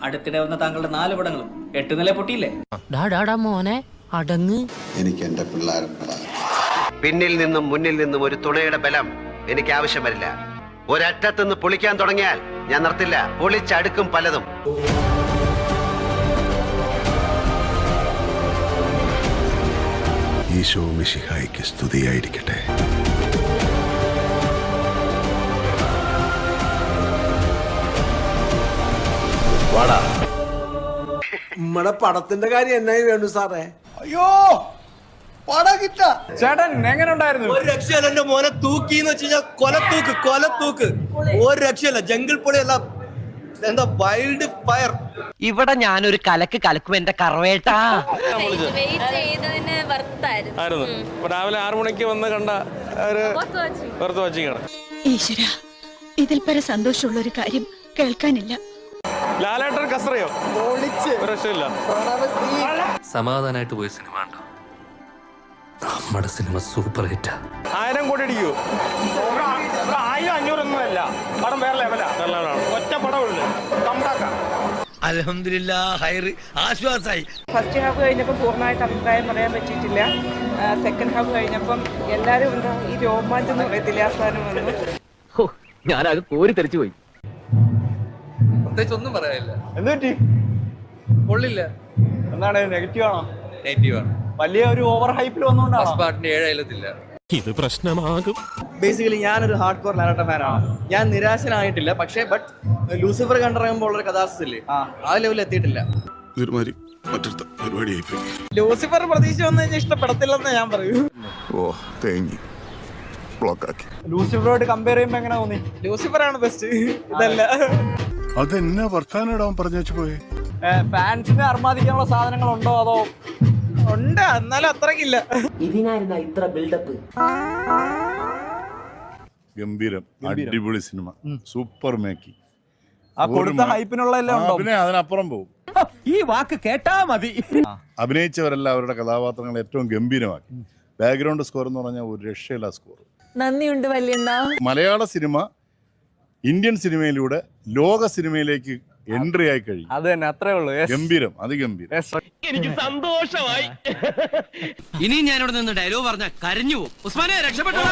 അടുത്തിടെ വന്ന താങ്കളുടെ 4 പടങ്ങളും 8 നില പൊട്ടിയില്ലേ? മോനെ അടങ്ങ്. എനിക്ക് എന്റെ പിള്ളേരുണ്ടടാ. പിന്നിൽ നിന്നും മുന്നിൽ നിന്നും ഒരു തുണയുടെ ബലം എനിക്ക് ആവശ്യം വരില്ല. ഒരറ്റത്തുനിന്ന് പൊളിക്കാൻ തുടങ്ങിയാൽ ഞാൻ നിർത്തില്ല. പൊളിച്ചടുക്കും പലതും. ഈശോ മിശിഹായ്ക്ക് സ്തുതിയായിരിക്കട്ടെ. നമ്മടെ പടത്തിന്റെ കാര്യം എന്നായി വേണു സാറേ? അയ്യോ പടം കിട്ട ചേട്ടൻ എങ്ങനെ ഉണ്ടായിരുന്നു? ഒരു രക്ഷയല്ല എന്റെ മോനെ തൂക്കിന്ന് വെച്ച് കഴിഞ്ഞാൽ കൊലത്തൂക്ക് ഒരു രക്ഷയല്ല. ജംഗിൾ പൊളിയല്ല, എന്താ വൈൽഡ് ഫയർ. ഇവിടെ ഞാനൊരു കലക്കും എന്റെ കറവേട്ടാ. രാവിലെ 6 മണിക്ക് വന്ന് കണ്ട വെറുതെ വച്ചിക്കാണ്. ഈശ്വര, ഇതിൽ പര സന്തോഷമുള്ള ഒരു കാര്യം കേൾക്കാനില്ല. ലാലേട്ടൻ കസറിയോ? ഒരു രക്ഷയില്ല. സമാധാനായിട്ട് പോയ സിനിമ ഉണ്ടോ? നമ്മുടെ സിനിമ സൂപ്പർ ഹിറ്റാ. 1000 കോടി അടിക്കൂ. 1000-500 പടം വേറെ ലെവലാണ്. ഒറ്റ പടമുള്ളൂ. അൽഹംദുലില്ലാ ഹൈർ ആശ്വാസായി. ഫസ്റ്റ് ഹാഫ് കഴിഞ്ഞപ്പോൾ പൂർണ്ണമായിട്ട് അഭിപ്രായം പറയാൻ പറ്റിയിട്ടില്ല. സെക്കൻഡ് ഹാഫ് കഴിഞ്ഞപ്പം എല്ലാവരും എന്താ ഈ രോമാഞ്ചം എന്ന് പറയത്തില്ല, അവസാനം വന്നു. ഞാനത് കോരി തെറിച്ചു പോയി. പ്രത്യേകിച്ച് ഒന്നും പറയാനില്ല. എന്ത് പറ്റി? കൊള്ളില്ല. എന്താണ് നെഗറ്റീവ് ആണോ? നെഗറ്റീവ് ആണ്. വലിയ ഒരു ഓവർ ഹൈപ്പിൽ വന്നുകൊണ്ടാണ്. പാട്ടിന്റെ 7 അയലത്തില്ല. ഇത് പ്രശ്നമാകും. ബേസിക്കലി ഞാനൊരു ഹാർഡ് കോർ ലാലേട്ടൻ ഫാനാണ്. ഞാൻ നിരാശനായിട്ടില്ല, പക്ഷേ ലൂസിഫർ കണ്ടിറങ്ങുമ്പോൾ ഉള്ള കഥാസ്ഥില്ലേ ആ ലെവലിൽ എത്തിയിട്ടില്ല. ലൂസിഫർ പ്രതീക്ഷ വന്നു കഴിഞ്ഞാൽ ഇഷ്ടപ്പെടത്തില്ലെന്ന് ഞാൻ പറയൂ. ലൂസിഫറോട് കമ്പയർ ചെയ്യുമ്പോ എങ്ങനെ തോന്നി? ലൂസിഫർ ആണ് ബെസ്റ്റ്. ഇതല്ല അതെന്നാ വർത്താനം പറഞ്ഞു വെച്ചു പോയെ. ഫാൻസിനെ അർമാദിക്കാനുള്ള സാധനങ്ങൾ ഉണ്ടോ? അതോ ഉണ്ട്, എന്നാലും അത്രക്കില്ല. ഇതിനായിരുന്ന ഇത്ര ബിൽഡപ്പ്. ഗംഭീരം, അടിപൊളി സിനിമ, സൂപ്പർ മേക്കിംഗ്. ആ കൊടുത്ത ഹൈപ്പിനുള്ള എല്ലാം ഉണ്ടോ? പിന്നെ അതിനപ്പുറം പോകും. ഈ വാക്ക് കേട്ടാ മതി. അഭിനയിച്ചവരെല്ലാം അവരുടെ കഥാപാത്രങ്ങൾ ഏറ്റവും ഗംഭീരമാക്കി. ബാക്ക്ഗ്രൗണ്ട് സ്കോർ എന്ന് പറഞ്ഞാൽ ഒരു രക്ഷയില്ല സ്കോർ. നന്ദിയുണ്ട് വല്യണ്ണ. മലയാള സിനിമ ഇന്ത്യൻ സിനിമയിലൂടെ ലോക സിനിമയിലേക്ക് എൻട്രി ആയി കഴിഞ്ഞു. അത് തന്നെ, അത്രേ ഉള്ളൂ. ഗംഭീരം, അതിഗംഭീരം. എനിക്ക് സന്തോഷമായി. ഇനി ഞാനിവിടെ നിന്ന് ഡയലോഗ് പറഞ്ഞ കരഞ്ഞു പോകും. ഉസ്മാനെ രക്ഷപ്പെട്ടോ.